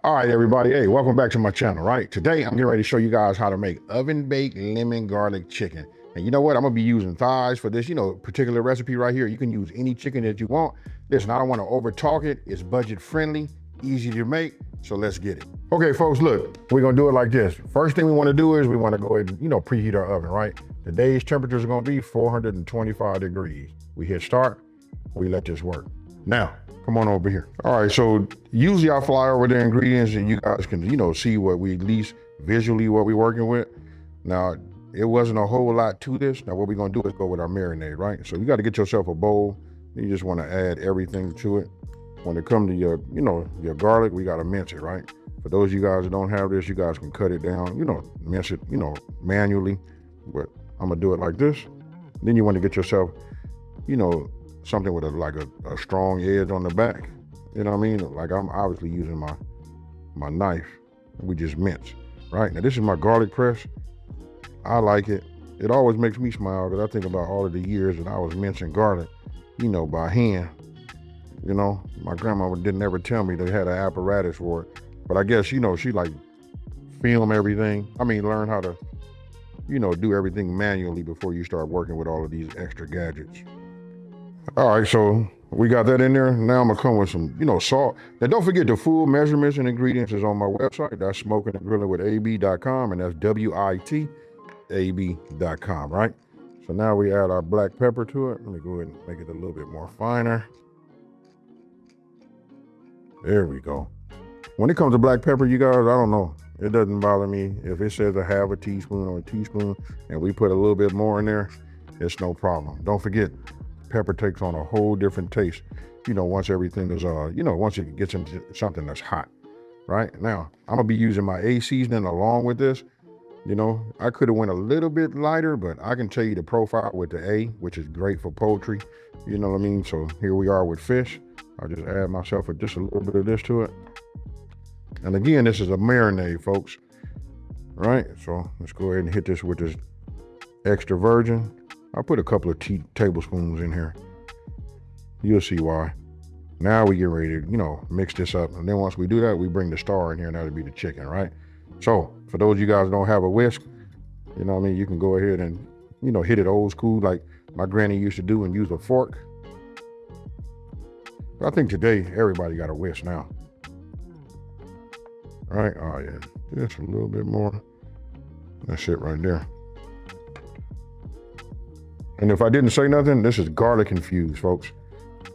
All right, everybody. Hey, welcome back to my channel, right? Today, I'm getting ready to show you guys how to make oven-baked lemon garlic chicken. And you know what? I'm going to be using thighs for this, particular recipe right here. You can use any chicken that you want. Listen, I don't want to over-talk it. It's budget-friendly, easy to make, so let's get it. Okay, folks, look, we're going to do it like this. First thing we want to do is we want to go ahead and, preheat our oven, right? Today's temperature is going to be 425 degrees. We hit start. We let this work. Now, come on over here. All right, so usually I fly over the ingredients and you guys can, see what we at least visually what we're working with. Now, it wasn't a whole lot to this. Now, what we're gonna do is go with our marinade, right? So you gotta get yourself a bowl. You just wanna add everything to it. When it comes to your, your garlic, we gotta mince it, right? For those of you guys that don't have this, you guys can cut it down, mince it, manually. But I'm gonna do it like this. Then you wanna get yourself, something with a strong edge on the back. You know what I mean? Like I'm obviously using my knife. We just mince, right? Now this is my garlic press. I like it. It always makes me smile because I think about all of the years that I was mincing garlic, by hand. My grandma didn't ever tell me they had an apparatus for it. But I guess, she like film everything. Learn how to, do everything manually before you start working with all of these extra gadgets. All right, so we got that in there. Now I'm gonna come with some, salt. Now don't forget the full measurements and ingredients is on my website. That's Smokin and Grillin with AB.com, and that's WITAB.com, right? So now we add our black pepper to it. Let me go ahead and make it a little bit more finer. There we go. When it comes to black pepper, you guys, I don't know. It doesn't bother me. If it says a half a teaspoon or a teaspoon and we put a little bit more in there, it's no problem. Don't forget, pepper takes on a whole different taste, once everything is, once it gets into something that's hot, right? Now, I'm gonna be using my A seasoning along with this. I could have went a little bit lighter, but I can tell you the profile with the A, which is great for poultry, you know what I mean? So here we are with fish. I'll just add myself with just a little bit of this to it. And again, this is a marinade, folks, right? So let's go ahead and hit this with this extra virgin. I'll put a couple of tablespoons in here. You'll see why. Now we get ready to, mix this up. And then once we do that, we bring the star in here and that'll be the chicken, right? So for those of you guys who don't have a whisk, you can go ahead and, hit it old school like my granny used to do and use a fork. But I think today, everybody got a whisk now. All right, oh yeah, just a little bit more. That's it right there. And if I didn't say nothing, this is garlic infused, folks.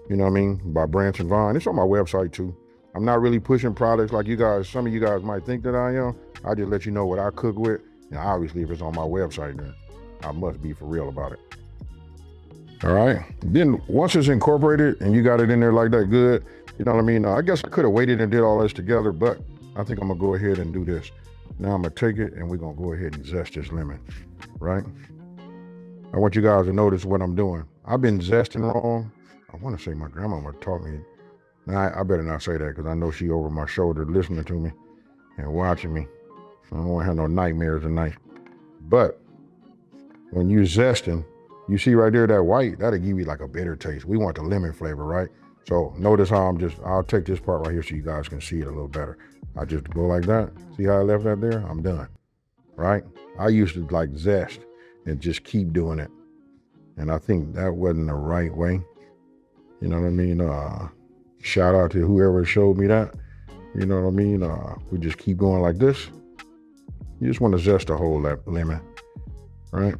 By Branch and Vine. It's on my website too. I'm not really pushing products like you guys, some of you guys might think that I am. I just let you know what I cook with. And obviously if it's on my website, then I must be for real about it. All right. Then once it's incorporated and you got it in there like that good, I guess I could have waited and did all this together, but I think I'm gonna go ahead and do this. Now I'm gonna take it and we're gonna go ahead and zest this lemon, right? I want you guys to notice what I'm doing. I've been zesting wrong. I want to say my grandmama taught me. Now, I better not say that because I know she over my shoulder listening to me and watching me. I don't want to have no nightmares tonight. But when you zesting, you see right there that white, that'll give you like a bitter taste. We want the lemon flavor, right? So notice how I'll take this part right here so you guys can see it a little better. I just go like that. See how I left that there? I'm done, right? I used to like zest and just keep doing it. And I think that wasn't the right way. You know what I mean? Shout out to whoever showed me that. You know what I mean? We just keep going like this. You just want to zest the whole lemon, right?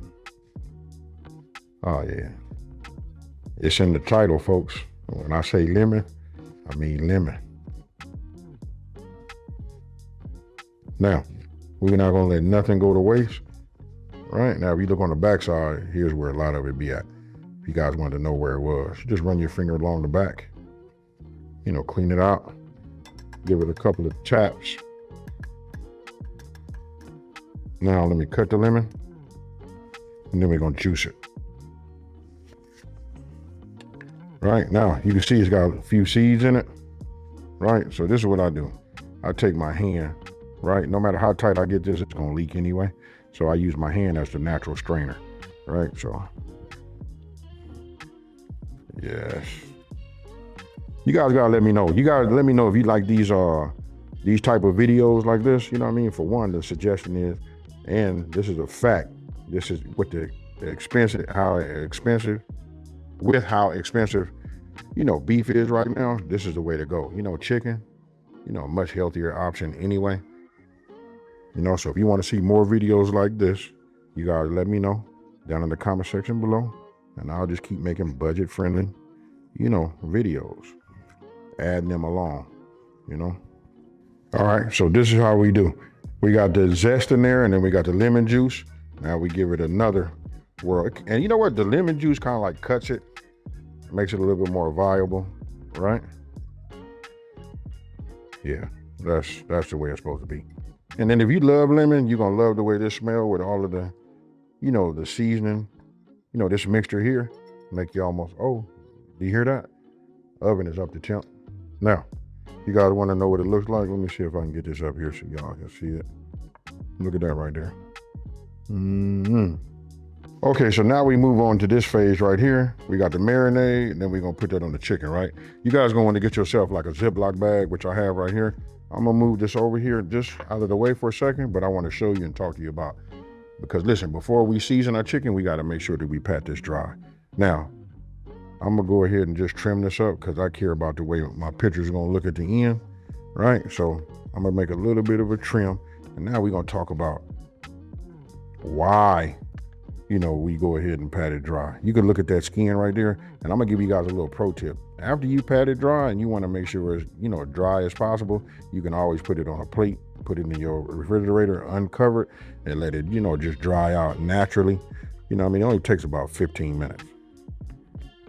Oh yeah. It's in the title, folks. When I say lemon, I mean lemon. Now, we're not gonna let nothing go to waste. Right, now if you look on the backside, here's where a lot of it be at. If you guys wanted to know where it was, just run your finger along the back, clean it out, give it a couple of taps. Now let me cut the lemon and then we're gonna juice it. Right, now you can see it's got a few seeds in it, right? So this is what I do. I take my hand, right? No matter how tight I get this, it's gonna leak anyway. So I use my hand as the natural strainer, right? So, yes. You guys gotta let me know. You gotta let me know if you like these these type of videos like this, you know what I mean? For one, the suggestion is, and this is a fact, this is what the expensive, how expensive, you know, beef is right now, this is the way to go. You know, chicken, you know, a much healthier option anyway. You know, so if you want to see more videos like this, you guys let me know down in the comment section below, and I'll just keep making budget friendly, you know, videos, adding them along, you know. All right, so this is how we do. We got the zest in there, and then we got the lemon juice. Now we give it another whirl. And you know what? The lemon juice kind of like cuts it, makes it a little bit more viable, right? Yeah, that's the way it's supposed to be. And then if you love lemon, you're gonna love the way this smells with all of the, you know, the seasoning, you know, this mixture here, make you almost, oh, do you hear that? Oven is up to temp. Now, you guys wanna know what it looks like? Let me see if I can get this up here so y'all can see it. Look at that right there. Okay, so now we move on to this phase right here. We got the marinade, and then we're gonna put that on the chicken, right? You guys gonna wanna get yourself like a Ziploc bag, which I have right here. I'm gonna move this over here just out of the way for a second, but I wanna show you and talk to you about, because listen, before we season our chicken, we gotta make sure that we pat this dry. Now, I'm gonna go ahead and just trim this up because I care about the way my picture's gonna look at the end, right? So I'm gonna make a little bit of a trim, and now we're gonna talk about why, you know, we go ahead and pat it dry. You can look at that skin right there, and I'm gonna give you guys a little pro tip. After you pat it dry and you wanna make sure it's, you know, dry as possible, you can always put it on a plate, put it in your refrigerator, uncover it, and let it, you know, just dry out naturally. You know what I mean? It only takes about 15 minutes,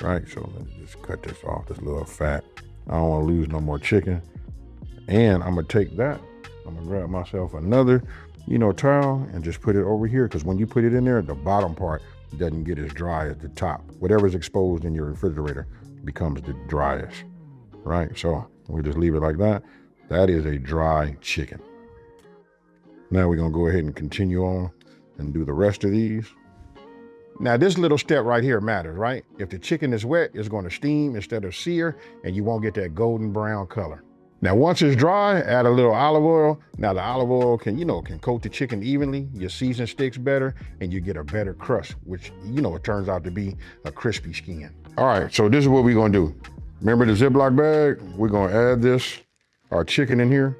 right? So let me just cut this off, this little fat. I don't wanna lose no more chicken. And I'm gonna take that, I'm gonna grab myself another, you know, towel and just put it over here, because when you put it in there, the bottom part doesn't get as dry as the top. Whatever's exposed in your refrigerator becomes the driest, right? So we just leave it like that. That is a dry chicken. Now we're gonna go ahead and continue on and do the rest of these. Now this little step right here matters, right? If the chicken is wet, it's gonna steam instead of sear, and you won't get that golden brown color. Now, once it's dry, add a little olive oil. Now the olive oil can, you know, can coat the chicken evenly. Your season sticks better, and you get a better crust, which, you know, it turns out to be a crispy skin. All right, so this is what we're gonna do. Remember the Ziploc bag? We're gonna add this, our chicken in here.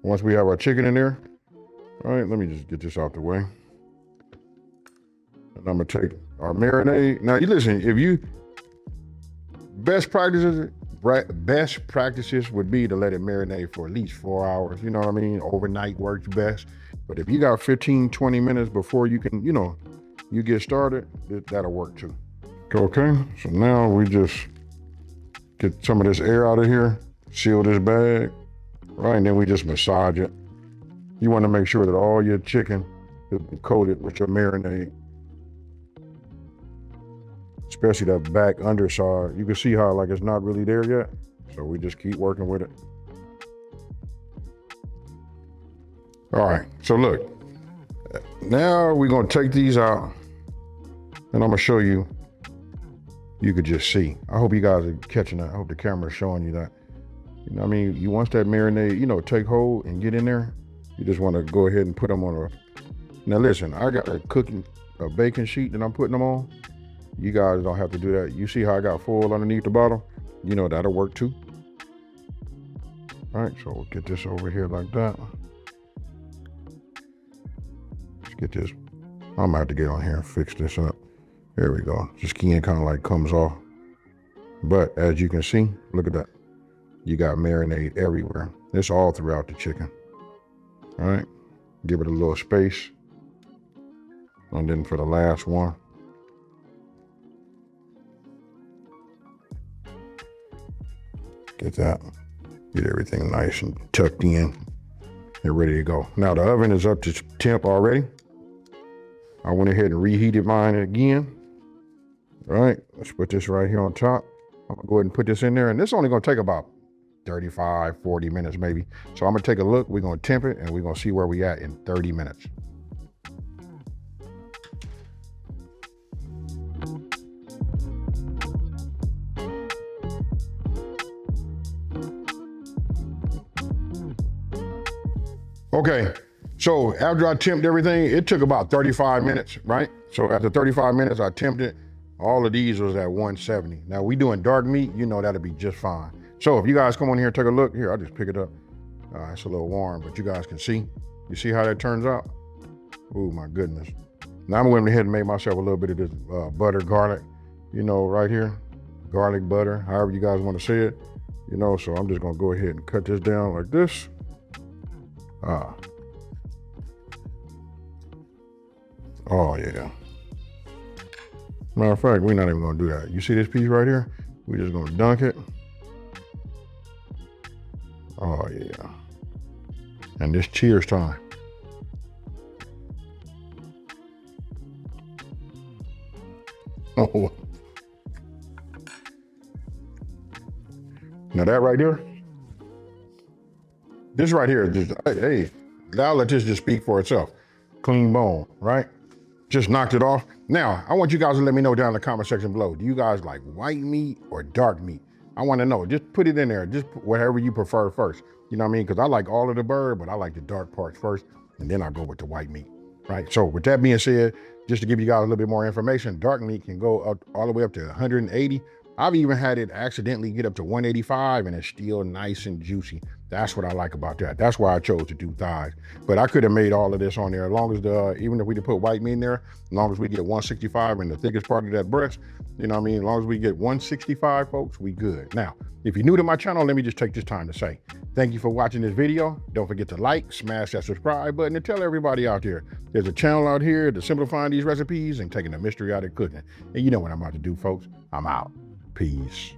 Once we have our chicken in there, all right, let me just get this out the way. And I'm gonna take our marinade. Now, you listen, if you, best practices would be to let it marinate for at least 4 hours. You know what I mean? Overnight works best. But if you got 15, 20 minutes before you can, you know, you get started, that'll work too. Okay, so now we just get some of this air out of here, seal this bag, right? And then we just massage it. You want to make sure that all your chicken is coated with your marinade, especially that back underside. You can see how like it's not really there yet. So we just keep working with it. All right, so look, now we're gonna take these out and I'm gonna show you, you could just see. I hope you guys are catching that. I hope the camera's showing you that. You know what I mean? You want that marinade, you know, take hold and get in there. You just wanna go ahead and put them on now listen, I got a baking sheet that I'm putting them on. You guys don't have to do that. You see how I got foil underneath the bottom? You know, that'll work too. All right, so we'll get this over here like that. Let's get this. I'm gonna have to get on here and fix this up. There we go. The skin kind of like comes off. But as you can see, look at that. You got marinade everywhere. It's all throughout the chicken. All right, give it a little space. And then for the last one, get that, get everything nice and tucked in and ready to go. Now the oven is up to temp already. I went ahead and reheated mine again. All right, let's put this right here on top. I'm gonna go ahead and put this in there, and this is only gonna take about 35, 40 minutes maybe. So I'm gonna take a look, we're gonna temp it, and we're gonna see where we at in 30 minutes. Okay, so after I temped everything, it took about 35 minutes, right? So after 35 minutes, I temped it. All of these was at 170. Now we doing dark meat, you know that'll be just fine. So if you guys come on here and take a look, here, I'll just pick it up. It's a little warm, but you guys can see. You see how that turns out? Oh my goodness. Now I'm going ahead and make myself a little bit of this butter, garlic, you know, right here. Garlic butter, however you guys want to say it. You know, so I'm just gonna go ahead and cut this down like this. Oh yeah. Matter of fact, we're not even gonna do that. You see this piece right here? We're just gonna dunk it. Oh yeah. And this cheers time. Oh. Now that right there, this right here, just, hey, I'll let this just speak for itself. Clean bone, right? Just knocked it off. Now, I want you guys to let me know down in the comment section below. Do you guys like white meat or dark meat? I want to know. Just put it in there. Just whatever you prefer first. You know what I mean? Because I like all of the bird, but I like the dark parts first, and then I go with the white meat, right? So with that being said, just to give you guys a little bit more information, dark meat can go up all the way up to 180. I've even had it accidentally get up to 185 and it's still nice and juicy. That's what I like about that. That's why I chose to do thighs. But I could have made all of this on there as long as even if we did put white meat in there, as long as we get 165 in the thickest part of that breast, you know what I mean? As long as we get 165, folks, we good. Now, if you're new to my channel, let me just take this time to say, thank you for watching this video. Don't forget to like, smash that subscribe button, and tell everybody out there, there's a channel out here that's simplifying these recipes and taking the mystery out of cooking. And you know what I'm about to do, folks. I'm out. Peace.